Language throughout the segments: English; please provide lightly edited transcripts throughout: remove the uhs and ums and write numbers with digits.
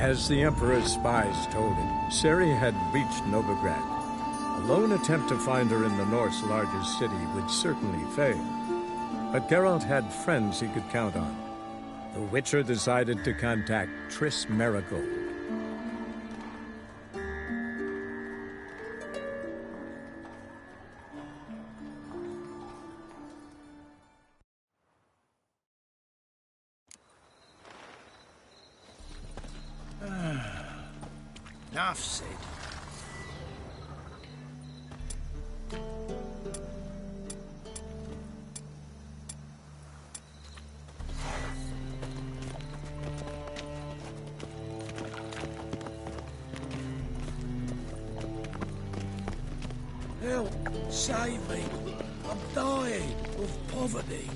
As the Emperor's spies told him, Ciri had reached Novigrad. A lone attempt to find her in the North's largest city would certainly fail. But Geralt had friends he could count on. The Witcher decided to contact Triss Merigold. Enough said. Help! Save me! I'm dying of poverty.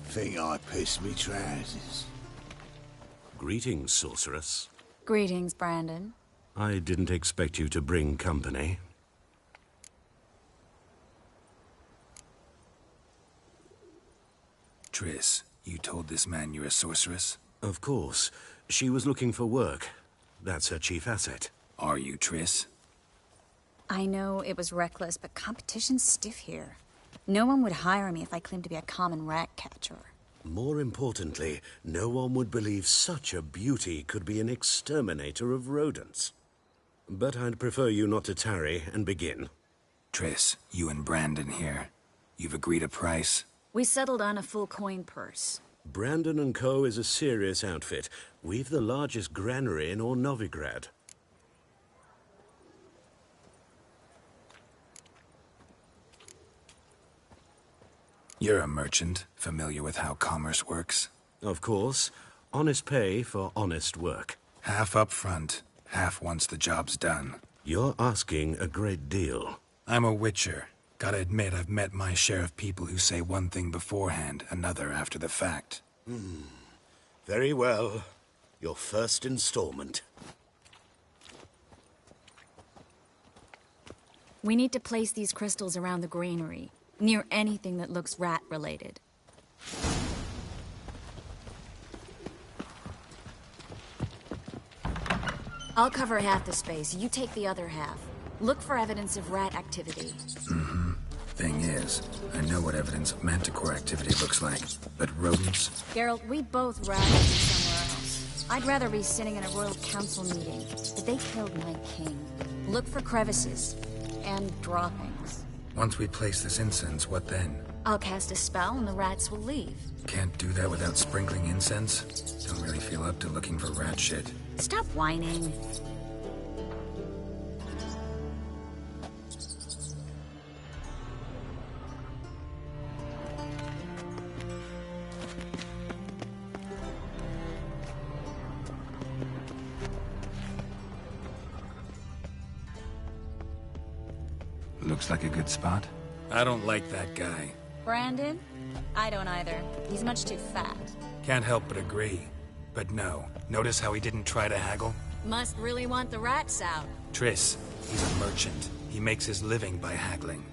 Think I pissed me trousers. Greetings, sorceress. Greetings, Brandon. I didn't expect you to bring company. Triss, you told this man you're a sorceress? Of course. She was looking for work. That's her chief asset. Are you, Triss? I know it was reckless, but competition's stiff here. No one would hire me if I claimed to be a common rat catcher. More importantly, no one would believe such a beauty could be an exterminator of rodents. But I'd prefer you not to tarry and begin. Triss, you and Brandon here. You've agreed a price? We settled on a full coin purse. Brandon & Co. is a serious outfit. We've the largest granary in all Novigrad. You're a merchant, familiar with how commerce works? Of course. Honest pay for honest work. Half up front, half once the job's done. You're asking a great deal. I'm a Witcher. Gotta admit, I've met my share of people who say one thing beforehand, another after the fact. Very well. Your first installment. We need to place these crystals around the granary, near anything that looks rat-related. I'll cover half the space, you take the other half. Look for evidence of rat activity. Thing is, I know what evidence of manticore activity looks like, but rodents? Geralt, we both rather be somewhere else. I'd rather be sitting in a royal council meeting, but they killed my king. Look for crevices and droppings. Once we place this incense, what then? I'll cast a spell and the rats will leave. Can't do that without sprinkling incense? Don't really feel up to looking for rat shit. Stop whining. Looks like a good spot. I don't like that guy. Brandon? I don't either. He's much too fat. Can't help but agree. But no, notice how he didn't try to haggle? Must really want the rats out. Triss, he's a merchant. He makes his living by haggling.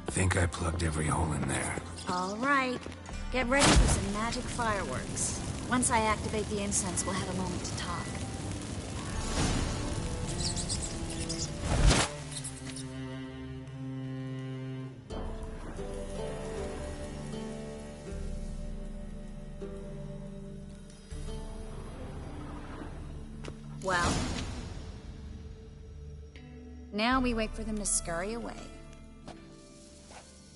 Think I plugged every hole in there. All right. Get ready for some magic fireworks. Once I activate the incense, we'll have a moment to talk. Well, now we wait for them to scurry away.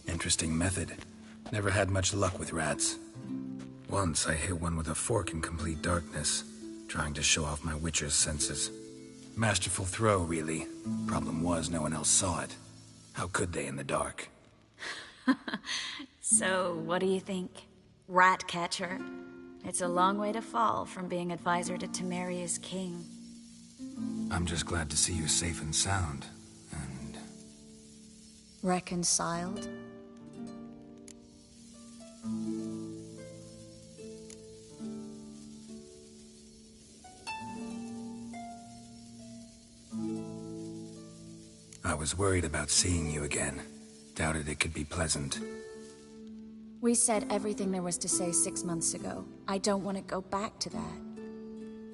Interesting method. Never had much luck with rats. Once I hit one with a fork in complete darkness, trying to show off my Witcher's senses. Masterful throw, really. Problem was, no one else saw it. How could they in the dark? So, what do you think? Rat catcher? It's a long way to fall from being advisor to Temeria's king. I'm just glad to see you safe and sound, and... Reconciled? was worried about seeing you again. Doubted it could be pleasant. We said everything there was to say 6 months ago. I don't want to go back to that.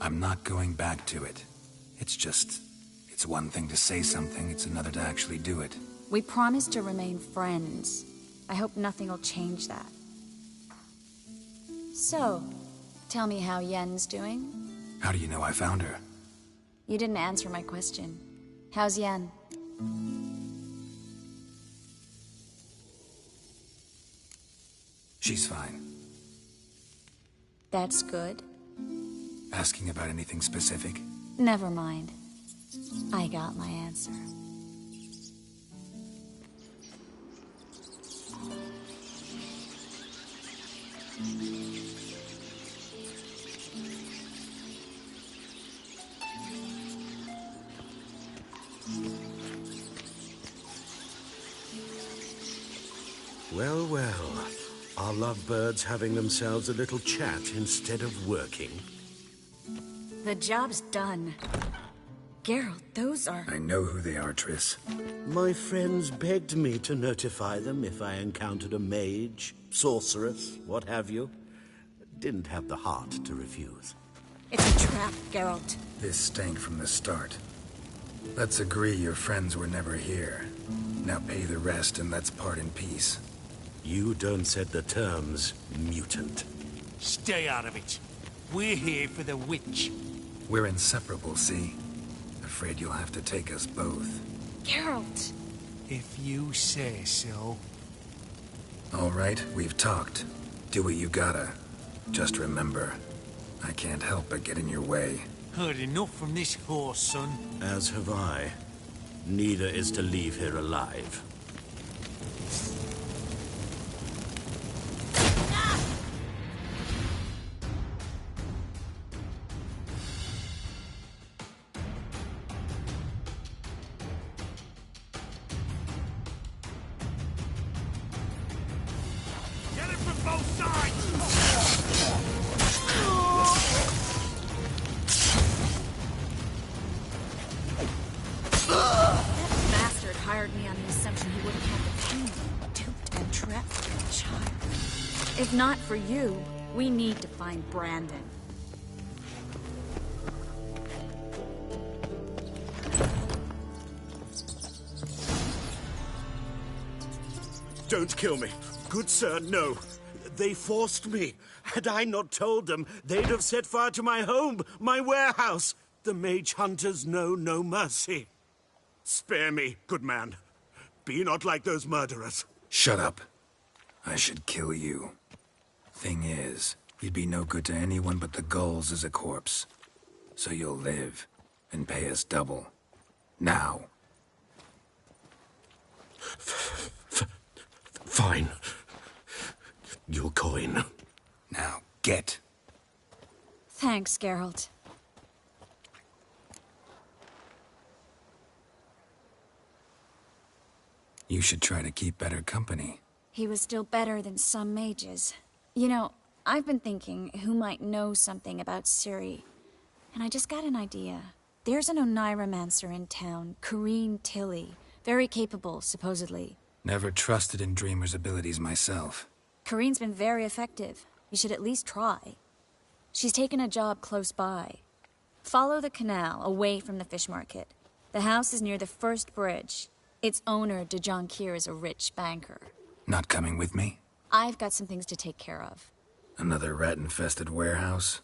I'm not going back to it. It's one thing to say something, it's another to actually do it. We promised to remain friends. I hope nothing will change that. So, tell me how Yen's doing? How do you know I found her? You didn't answer my question. How's Yen? She's fine. That's good. Asking about anything specific? Never mind. I got my answer. Well, well. Are lovebirds having themselves a little chat instead of working? The job's done. Geralt, those are... I know who they are, Triss. My friends begged me to notify them if I encountered a mage, sorceress, what have you. Didn't have the heart to refuse. It's a trap, Geralt. This stank from the start. Let's agree your friends were never here. Now pay the rest and let's part in peace. You don't set the terms, mutant. Stay out of it. We're here for the witch. We're inseparable, see? Afraid you'll have to take us both. Geralt! If you say so. All right, we've talked. Do what you gotta. Just remember, I can't help but get in your way. Heard enough from this horse, son. As have I. Neither is to leave here alive. Get it from both sides! That bastard hired me on the assumption he wouldn't have the pain. Duped and trapped like a child. If not for you, we need to find Brandon. Don't kill me. Good sir, no. They forced me. Had I not told them, they'd have set fire to my home, my warehouse. The mage hunters know no mercy. Spare me, good man. Be not like those murderers. Shut up. I should kill you. Thing is, you'd be no good to anyone but the gulls as a corpse. So you'll live, and pay us double. Now. Fine. Your coin. Now, get. Thanks, Geralt. You should try to keep better company. He was still better than some mages. You know, I've been thinking who might know something about Ciri. And I just got an idea. There's an Oneiromancer in town, Corrine Tilly. Very capable, supposedly. Never trusted in Dreamer's abilities myself. Corrine's been very effective. You should at least try. She's taken a job close by. Follow the canal, away from the fish market. The house is near the first bridge. Its owner, de Jonquier, is a rich banker. Not coming with me? I've got some things to take care of. Another rat-infested warehouse?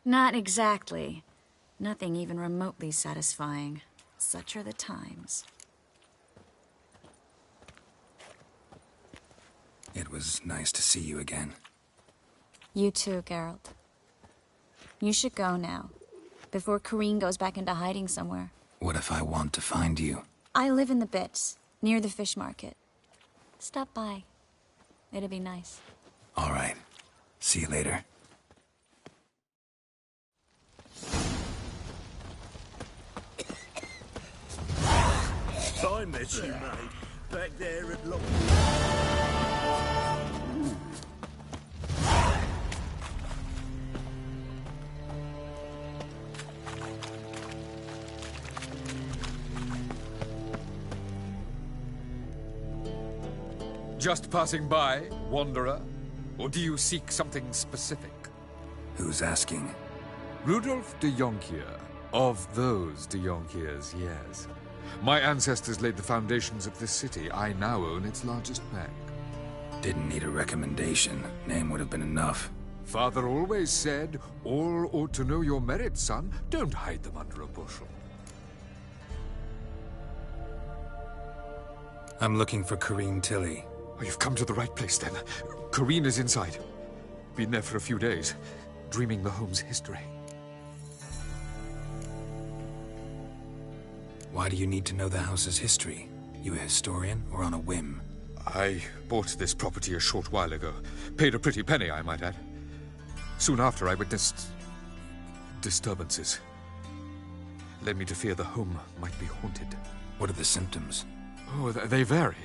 Not exactly. Nothing even remotely satisfying. Such are the times. It was nice to see you again. You too, Geralt. You should go now, before Corrine goes back into hiding somewhere. What if I want to find you? I live in the Bits, near the fish market. Stop by. It'll be nice. All right. See you later. I met you, mate. Back there at Lock... Just passing by, wanderer? Or do you seek something specific? Who's asking? Rudolf de Jonkier. Of those de Jonkiers, yes. My ancestors laid the foundations of this city. I now own its largest bank. Didn't need a recommendation. Name would have been enough. Father always said, all ought to know your merits, son. Don't hide them under a bushel. I'm looking for Corrine Tilly. Oh, you've come to the right place, then. Corrine is inside. Been there for a few days, dreaming the home's history. Why do you need to know the house's history? You a historian, or on a whim? I bought this property a short while ago. Paid a pretty penny, I might add. Soon after, I witnessed disturbances. Led me to fear the home might be haunted. What are the symptoms? Oh, they vary.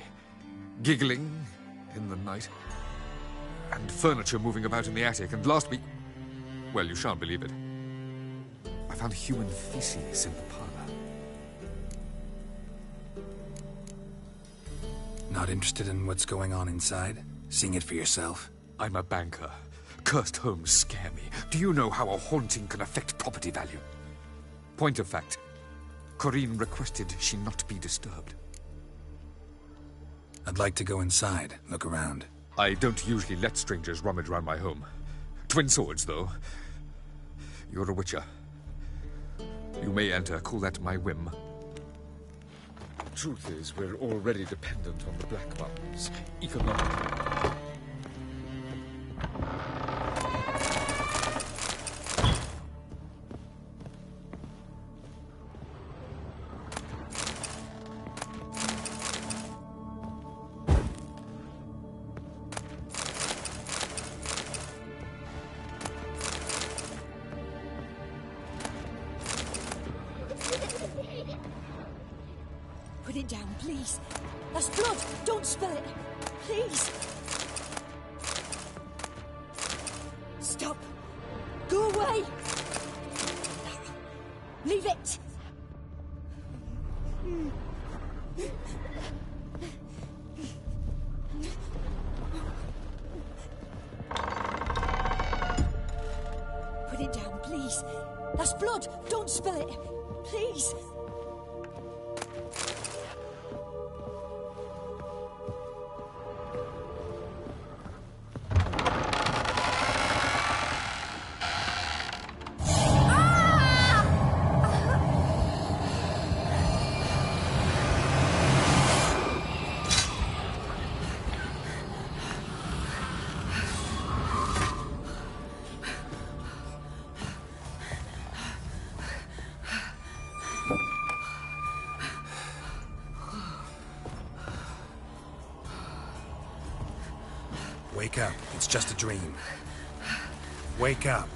Giggling in the night. And furniture moving about in the attic. And last week... well, you shan't believe it. I found human feces in the parlor. Not interested in what's going on inside? Seeing it for yourself? I'm a banker. Cursed homes scare me. Do you know how a haunting can affect property value? Point of fact, Corrine requested she not be disturbed. I'd like to go inside, look around. I don't usually let strangers rummage around my home. Twin swords, though. You're a witcher. You may enter, call that my whim. Truth is, we're already dependent on the Black Mountains, economically. Put it down, please. That's blood. Don't spill it. Please. Stop. Go away. Leave it. Put it down, please. That's blood. Don't spill it. Please. Wake up. It's just a dream. Wake up.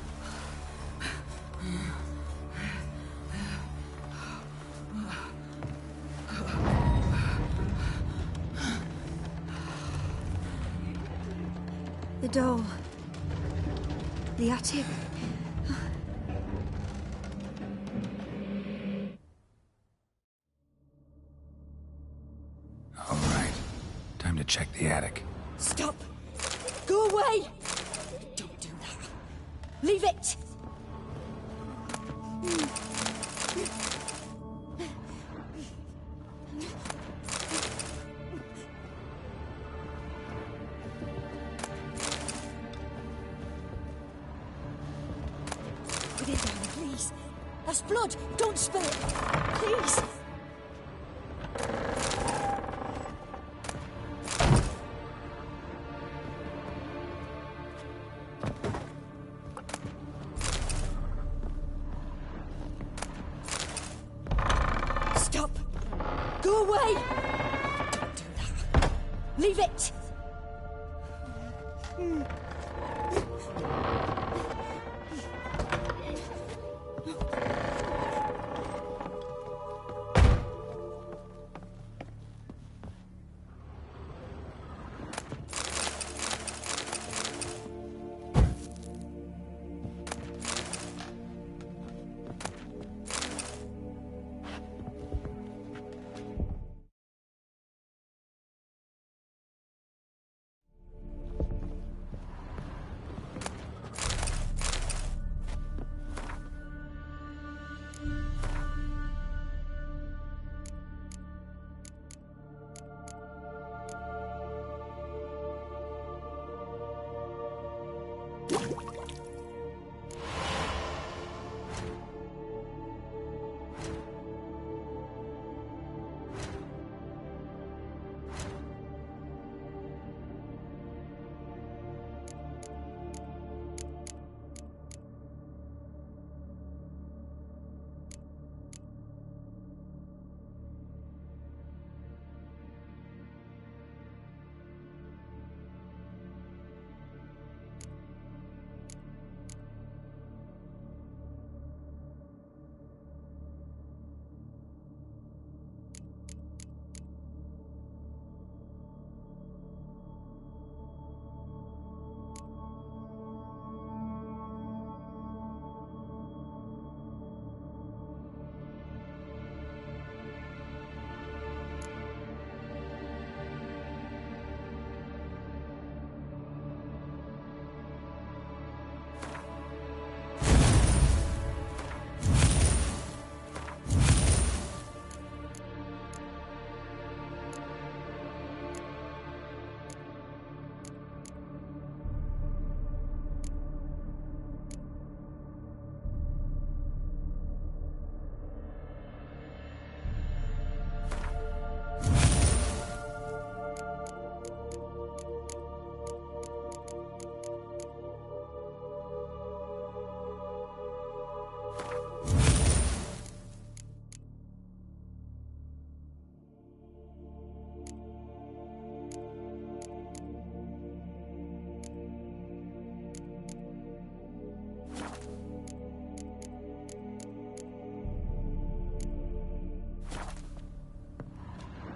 The door. The attic. All right. Time to check the attic. Stop. Go away. Don't do that. Leave it. Put it down, please. That's blood. Don't spill it. Please. Stop. Go away. Don't do that. Leave it.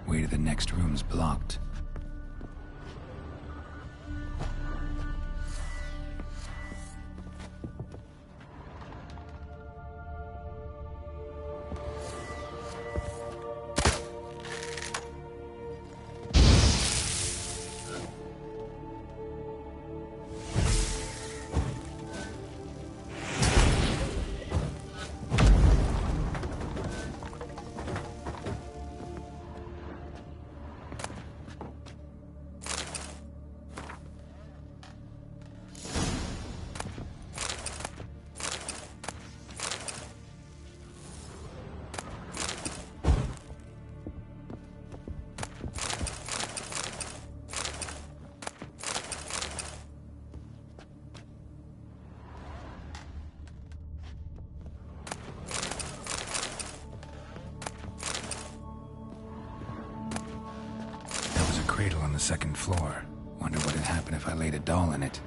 Way to the next room's blocked. Cradle on the second floor. Wonder what would happen if I laid a doll in it.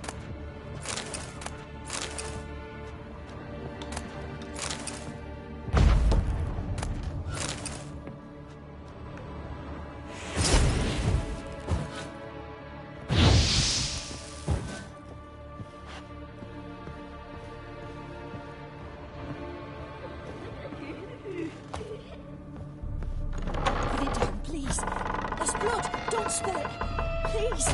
Put it down, please. There's blood. Don't spill it. Please.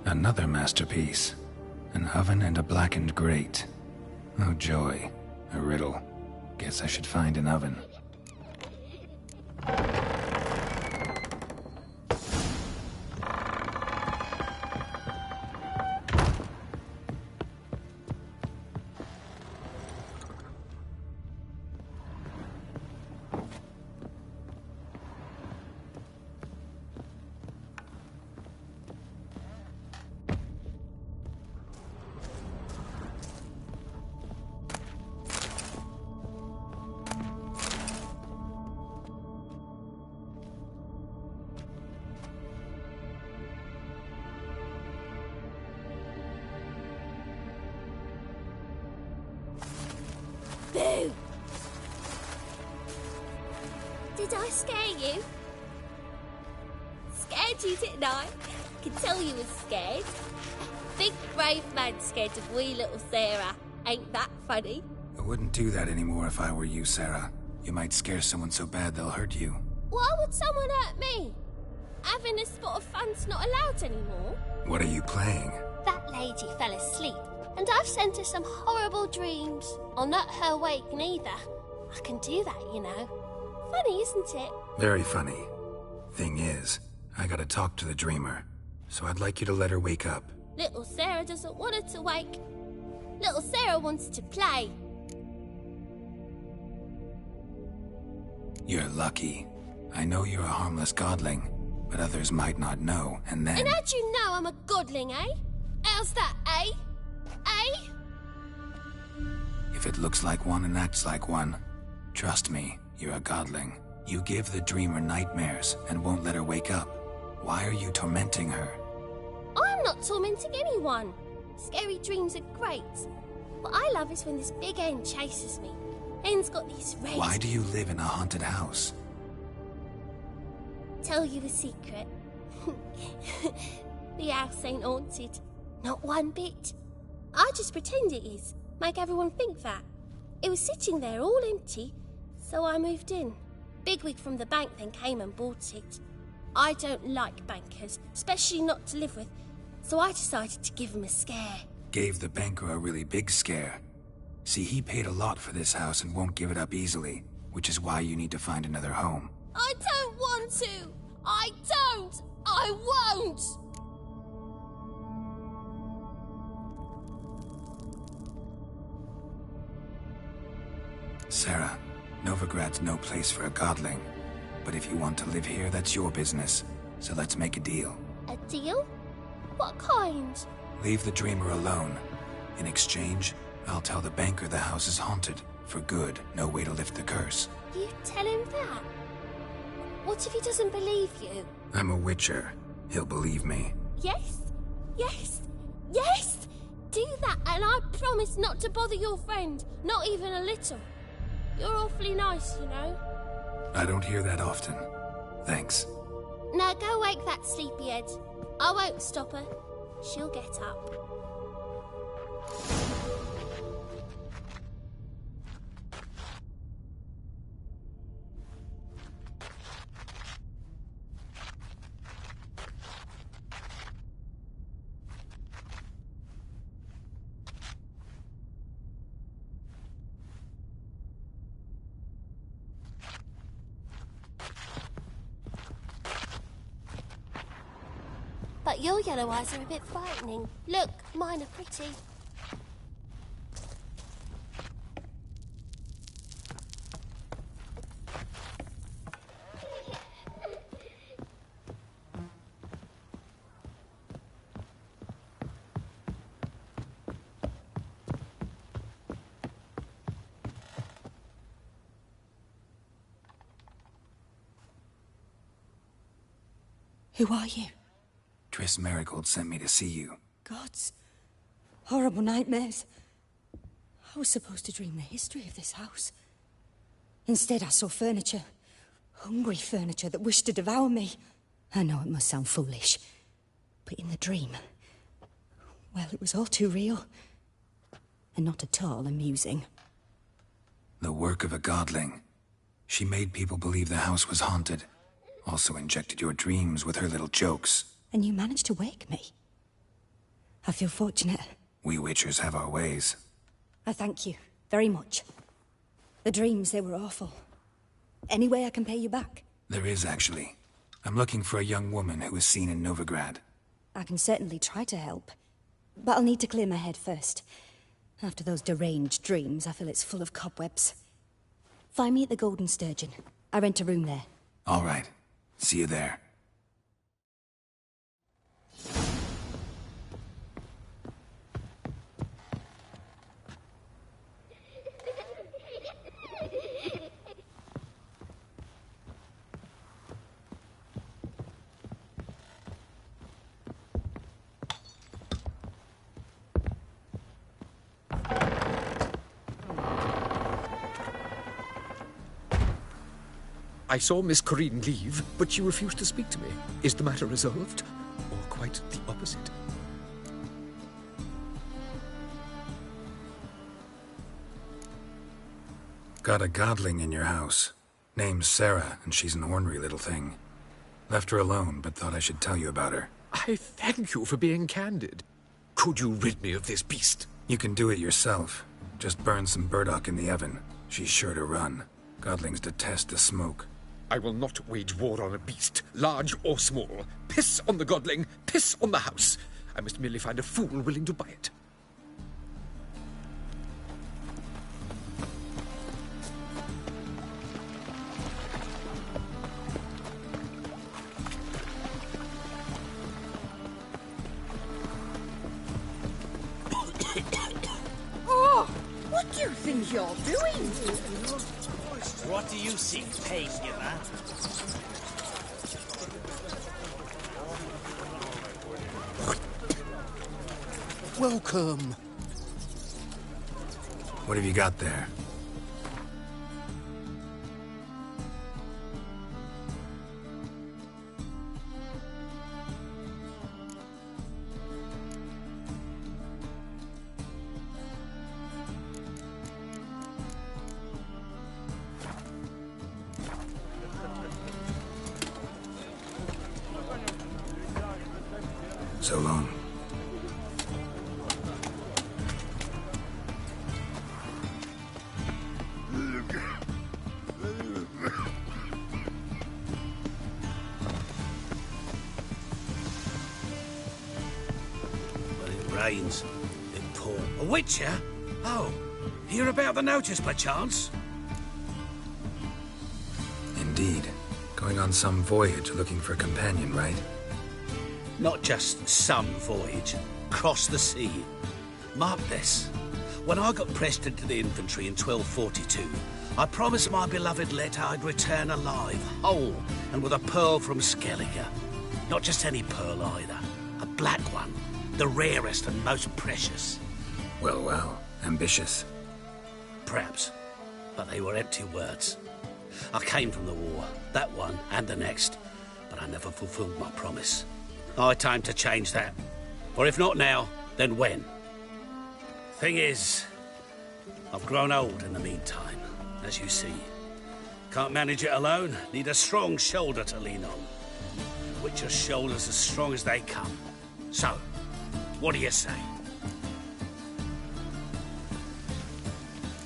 Another masterpiece. An oven and a blackened grate. Oh joy. A riddle. Guess I should find an oven. Boo! Did I scare you? Scared you, didn't I? Could tell you was scared. Big brave man scared of wee little Sarah. Ain't that funny? I wouldn't do that anymore if I were you, Sarah. You might scare someone so bad they'll hurt you. Why would someone hurt me? Having a spot of fun's not allowed anymore. What are you playing? That lady fell asleep, and I've sent her some horrible dreams. I'll not her wake neither. I can do that, you know. Funny, isn't it? Very funny. Thing is, I gotta talk to the dreamer, so I'd like you to let her wake up. Little Sarah doesn't want her to wake. Little Sarah wants to play. You're lucky. I know you're a harmless godling, but others might not know, and then... And how'd you know I'm a godling, eh? How's that, eh? Eh? If it looks like one and acts like one, trust me, you're a godling. You give the dreamer nightmares and won't let her wake up. Why are you tormenting her? I'm not tormenting anyone. Scary dreams are great. What I love is when this big hen chases me. Hen's got these rays. Why do you live in a haunted house? Tell you a secret. The house ain't haunted. Not one bit. I just pretend it is. Make everyone think that. It was sitting there all empty, so I moved in. Bigwig from the bank then came and bought it. I don't like bankers, especially not to live with, so I decided to give him a scare. Gave the banker a really big scare. See, he paid a lot for this house and won't give it up easily, which is why you need to find another home. I don't want to! I don't! I won't! Sarah, Novigrad's no place for a godling. But if you want to live here, that's your business. So let's make a deal. A deal? What kind? Leave the dreamer alone. In exchange, I'll tell the banker the house is haunted. For good, no way to lift the curse. You tell him that? What if he doesn't believe you? I'm a witcher. He'll believe me. Yes? Yes? Yes! Do that and I promise not to bother your friend. Not even a little. You're awfully nice, you know. I don't hear that often. Thanks. Now go wake that sleepyhead. I won't stop her. She'll get up. But your yellow eyes are a bit frightening. Look, mine are pretty. Who are you? Triss Merigold sent me to see you. Gods. Horrible nightmares. I was supposed to dream the history of this house. Instead, I saw furniture. Hungry furniture that wished to devour me. I know it must sound foolish, but in the dream, well, it was all too real. And not at all amusing. The work of a godling. She made people believe the house was haunted. Also injected your dreams with her little jokes. And you managed to wake me. I feel fortunate. We witchers have our ways. I thank you very much. The dreams, they were awful. Any way I can pay you back? There is, actually. I'm looking for a young woman who was seen in Novigrad. I can certainly try to help. But I'll need to clear my head first. After those deranged dreams, I feel it's full of cobwebs. Find me at the Golden Sturgeon. I rent a room there. All right. See you there. I saw Miss Corinne leave, but she refused to speak to me. Is the matter resolved? Or quite the opposite? Got a godling in your house. Name's Sarah, and she's an ornery little thing. Left her alone, but thought I should tell you about her. I thank you for being candid. Could you rid me of this beast? You can do it yourself. Just burn some burdock in the oven. She's sure to run. Godlings detest the smoke. I will not wage war on a beast, large or small. Piss on the godling, piss on the house. I must merely find a fool willing to buy it. Oh, what do you think you're doing? What do you seek pain, you man? Welcome. What have you got there? So long. Well, it rains. It pours. A witcher? Oh, hear about the notice by chance? Indeed. Going on some voyage looking for a companion, right? Not just some voyage. Cross the sea. Mark this. When I got pressed into the infantry in 1242, I promised my beloved Letta I'd return alive, whole, and with a pearl from Skellige. Not just any pearl either. A black one. The rarest and most precious. Well, well. Ambitious. Perhaps. But they were empty words. I came from the war. That one and the next. But I never fulfilled my promise. High time to change that. Or if not now, then when? Thing is, I've grown old in the meantime, as you see. Can't manage it alone, need a strong shoulder to lean on. Witcher's shoulders as strong as they come. So, what do you say?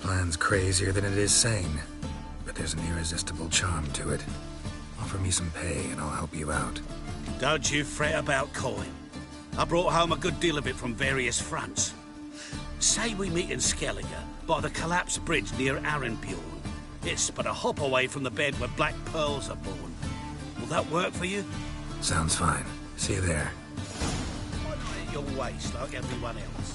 Plan's crazier than it is sane, but there's an irresistible charm to it. Offer me some pay and I'll help you out. Don't you fret about coin. I brought home a good deal of it from various fronts. Say we meet in Skellige, by the collapsed bridge near Arenbjorn. It's but a hop away from the bed where black pearls are born. Will that work for you? Sounds fine. See you there. At your waist, like everyone else.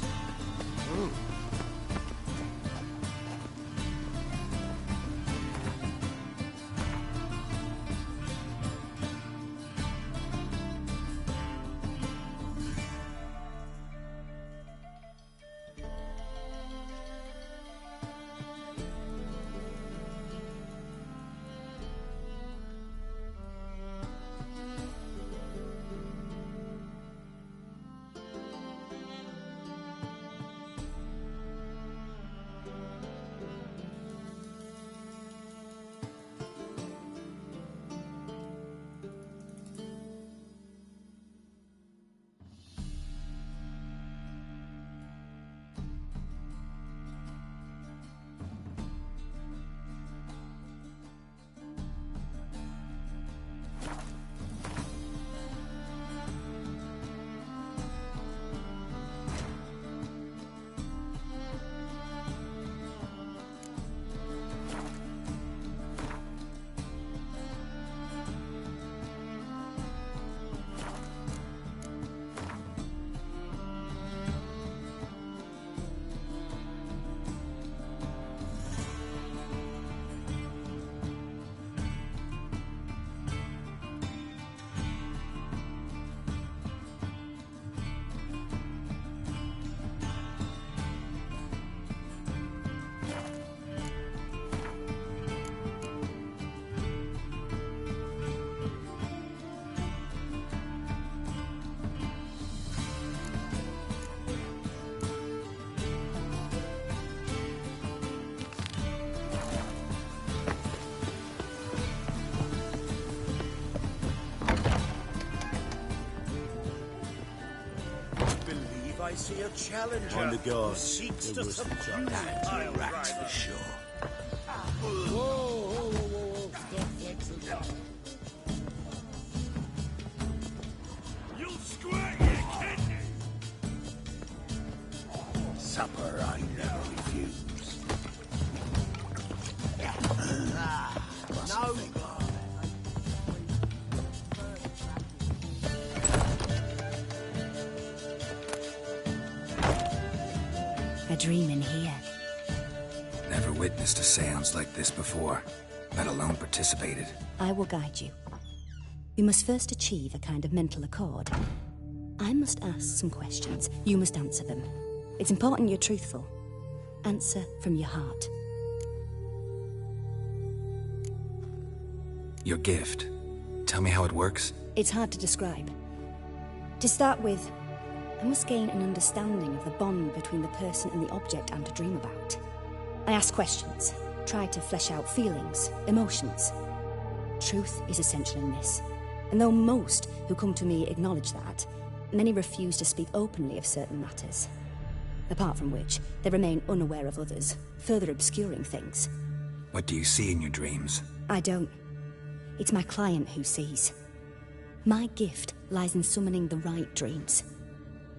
a challenger On the guard. who seeks There to was subdue that my rat for rival. sure. You'll squirt your kidney! Supper I never refuse. No. A dream in here. Never witnessed a seance like this before, let alone participated. I will guide you. We must first achieve a kind of mental accord. I must ask some questions. You must answer them. It's important you're truthful. Answer from your heart. Your gift. Tell me how it works. It's hard to describe. To start with, I must gain an understanding of the bond between the person and the object I'm to dream about. I ask questions, try to flesh out feelings, emotions. Truth is essential in this, and though most who come to me acknowledge that, many refuse to speak openly of certain matters. Apart from which, they remain unaware of others, further obscuring things. What do you see in your dreams? I don't. It's my client who sees. My gift lies in summoning the right dreams.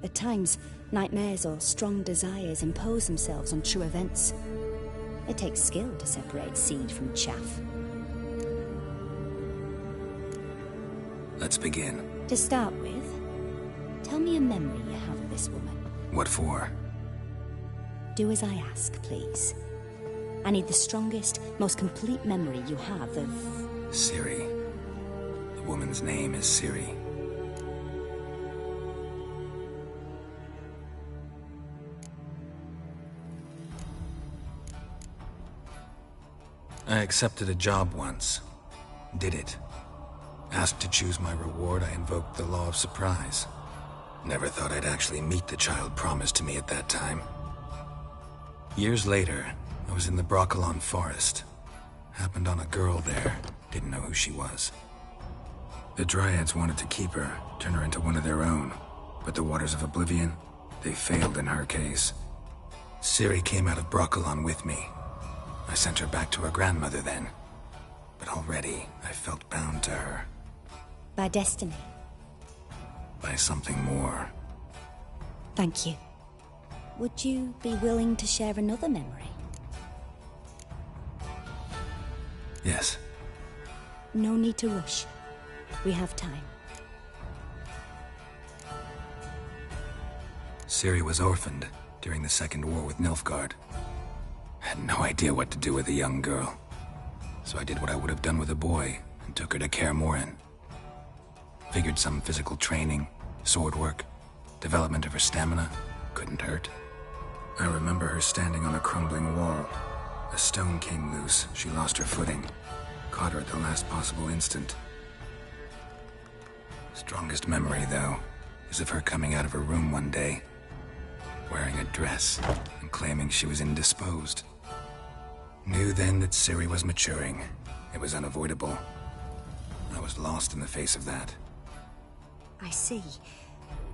At times, nightmares or strong desires impose themselves on true events. It takes skill to separate seed from chaff. Let's begin. To start with, tell me a memory you have of this woman. What for? Do as I ask, please. I need the strongest, most complete memory you have of... Ciri. The woman's name is Ciri. I accepted a job once. Did it. Asked to choose my reward, I invoked the law of surprise. Never thought I'd actually meet the child promised to me at that time. Years later, I was in the Brokilon Forest. Happened on a girl there. Didn't know who she was. The Dryads wanted to keep her, turn her into one of their own. But the Waters of Oblivion, they failed in her case. Ciri came out of Brokilon with me. I sent her back to her grandmother then. But already, I felt bound to her. By destiny. By something more. Thank you. Would you be willing to share another memory? Yes. No need to rush. We have time. Ciri was orphaned during the Second War with Nilfgaard. Had no idea what to do with a young girl. So I did what I would have done with a boy and took her to Kaer Morhen. Figured some physical training, sword work, development of her stamina couldn't hurt. I remember her standing on a crumbling wall. A stone came loose, she lost her footing. Caught her at the last possible instant. Strongest memory, though, is of her coming out of her room one day, wearing a dress and claiming she was indisposed. Knew then that Ciri was maturing. It was unavoidable. I was lost in the face of that. I see.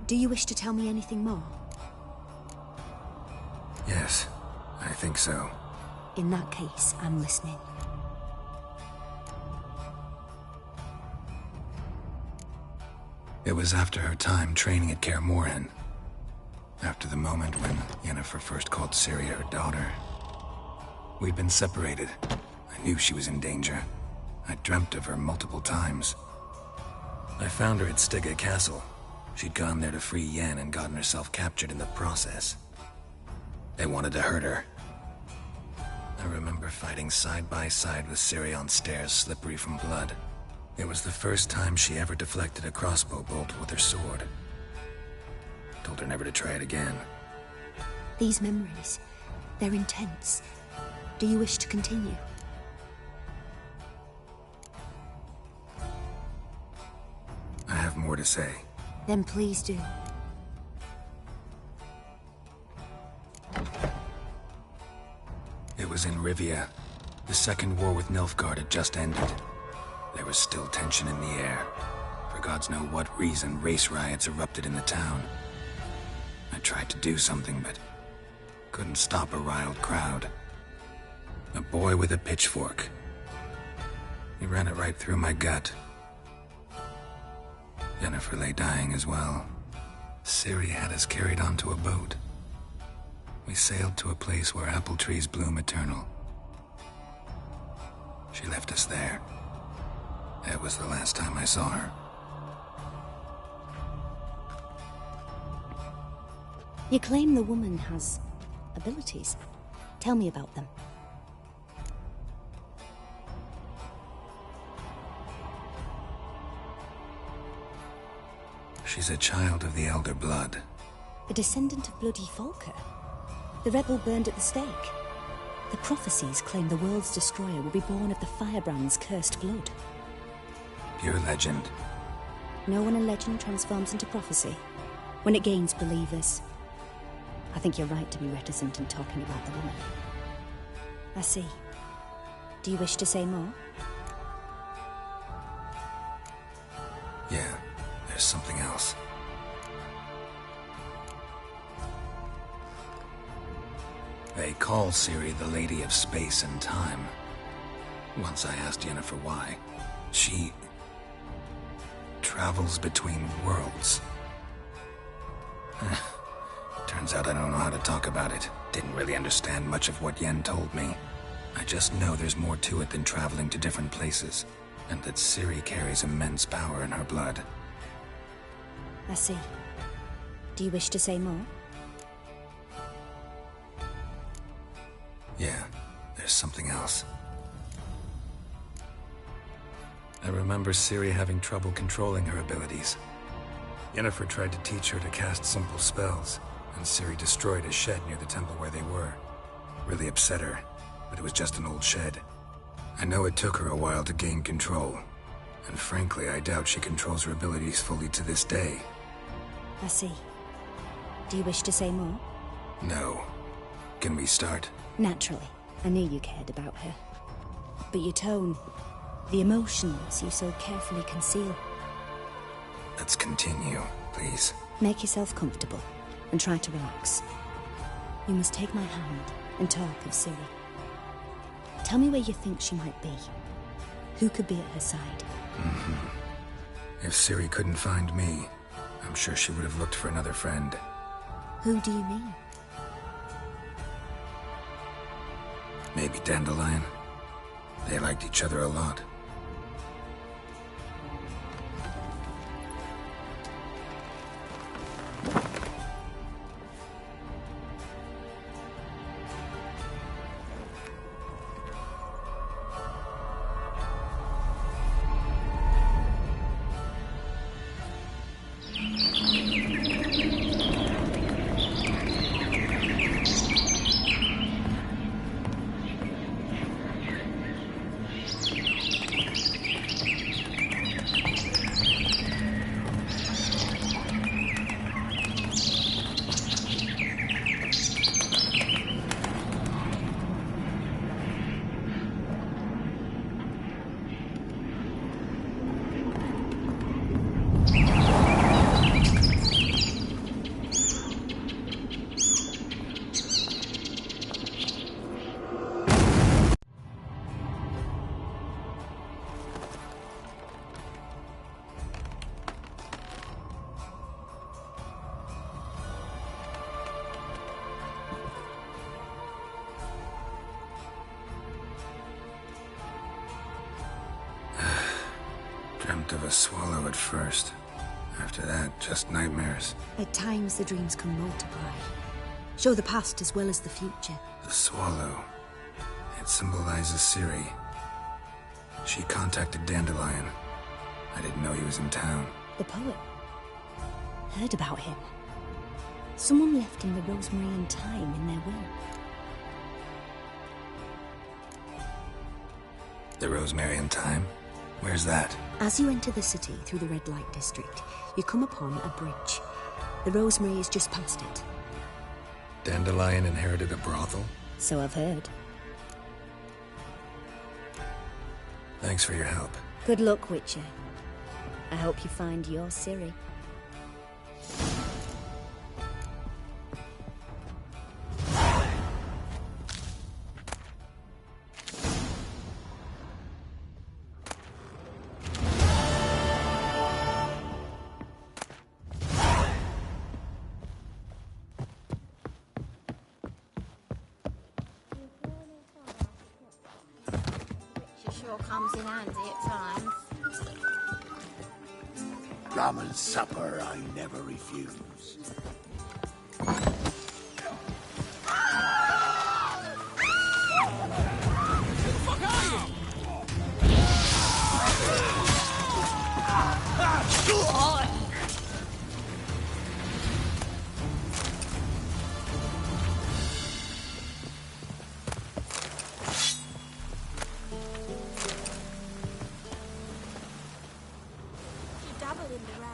Do you wish to tell me anything more? Yes, I think so. In that case, I'm listening. It was after her time training at Kaer Morhen. After the moment when Yennefer first called Ciri her daughter. We'd been separated. I knew she was in danger. I dreamt of her multiple times. I found her at Stygga Castle. She'd gone there to free Yen and gotten herself captured in the process. They wanted to hurt her. I remember fighting side by side with Ciri on stairs slippery from blood. It was the first time she ever deflected a crossbow bolt with her sword. Told her never to try it again. These memories, they're intense. Do you wish to continue? I have more to say. Then please do. It was in Rivia. The Second War with Nilfgaard had just ended. There was still tension in the air. For gods know what reason, race riots erupted in the town. I tried to do something, but couldn't stop a riled crowd. A boy with a pitchfork. He ran it right through my gut. Yennefer lay dying as well. Ciri had us carried onto a boat. We sailed to a place where apple trees bloom eternal. She left us there. That was the last time I saw her. You claim the woman has abilities. Tell me about them. She's a child of the Elder Blood. A descendant of bloody Volker. The rebel burned at the stake. The prophecies claim the world's destroyer will be born of the Firebrand's cursed blood. Pure legend. Know when a legend transforms into prophecy? When it gains believers. I think you're right to be reticent in talking about the woman. I see. Do you wish to say more? Yeah, there's something else. They call Ciri the Lady of Space and Time. Once I asked Yennefer why. She travels between worlds. Turns out I don't know how to talk about it. Didn't really understand much of what Yen told me. I just know there's more to it than traveling to different places, and that Ciri carries immense power in her blood. I see. Do you wish to say more? Yeah, there's something else. I remember Ciri having trouble controlling her abilities. Yennefer tried to teach her to cast simple spells, and Ciri destroyed a shed near the temple where they were. Really upset her, but it was just an old shed. I know it took her a while to gain control, and frankly, I doubt she controls her abilities fully to this day. I see. Do you wish to say more? No. Can we start? Naturally. I knew you cared about her. But your tone, the emotions you so carefully conceal. Let's continue, please. Make yourself comfortable, and try to relax. You must take my hand and talk of Ciri. Tell me where you think she might be. Who could be at her side? If Ciri couldn't find me, I'm sure she would have looked for another friend. Who do you mean? Maybe Dandelion. They liked each other a lot. Dreamt of a swallow at first. After that, just nightmares. At times, the dreams can multiply. Show the past as well as the future. The swallow. It symbolizes Ciri. She contacted Dandelion. I didn't know he was in town. The poet. Heard about him. Someone left him the rosemary and thyme in their will. The rosemary and thyme? Where's that? As you enter the city through the red light district, you come upon a bridge. The rosemary is just past it. Dandelion inherited a brothel? So I've heard. Thanks for your help. Good luck, Witcher. I hope you find your Ciri. Sure comes in handy at times. Rum and supper I never refuse. You dabble in the rain.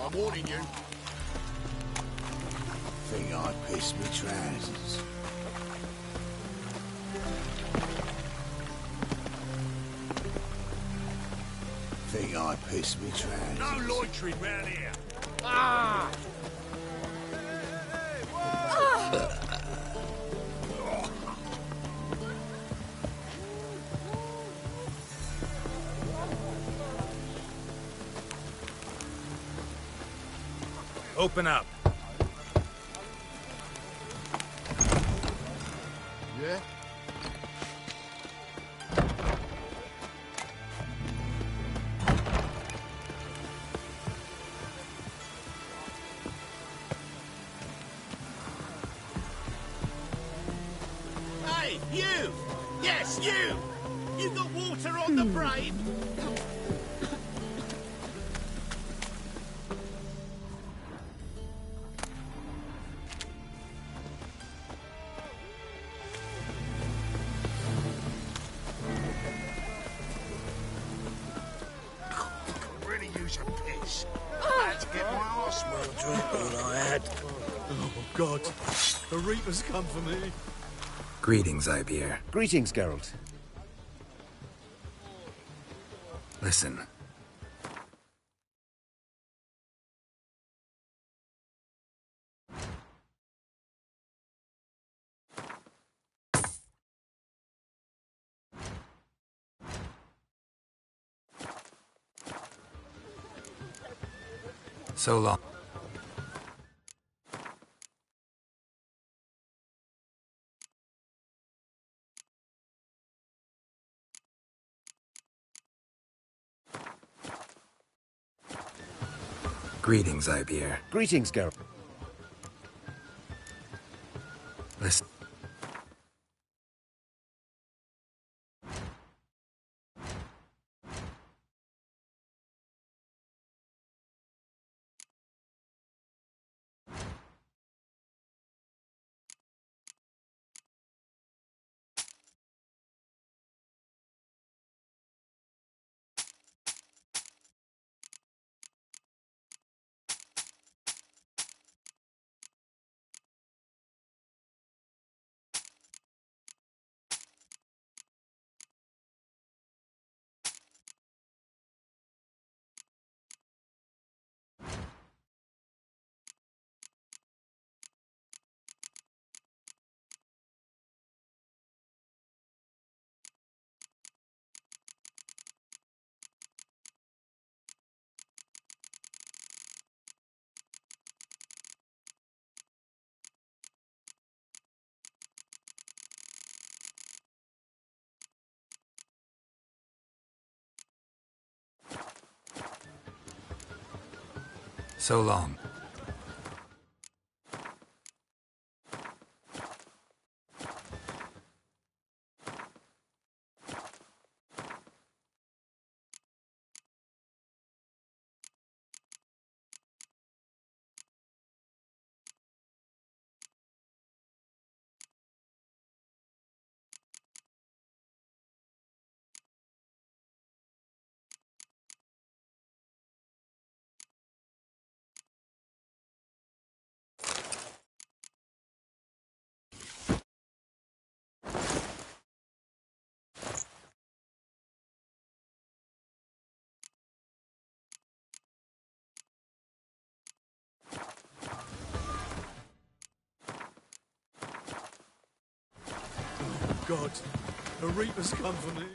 I'm warning you. Think I pissed me trousers. Think I pissed me trousers. No loitering round here. Ah! Open up. Yeah? Hey, you! Yes, you! You got water on the brain? Really use a piss. I had to get my arse well drunk all I had. Oh, God. The Reaper's come for me. Greetings, Ibeer. Greetings, Geralt. Listen. So long. Greetings, Ibeer. Greetings, Geralt. Listen. So long. God, the Reapers come for me.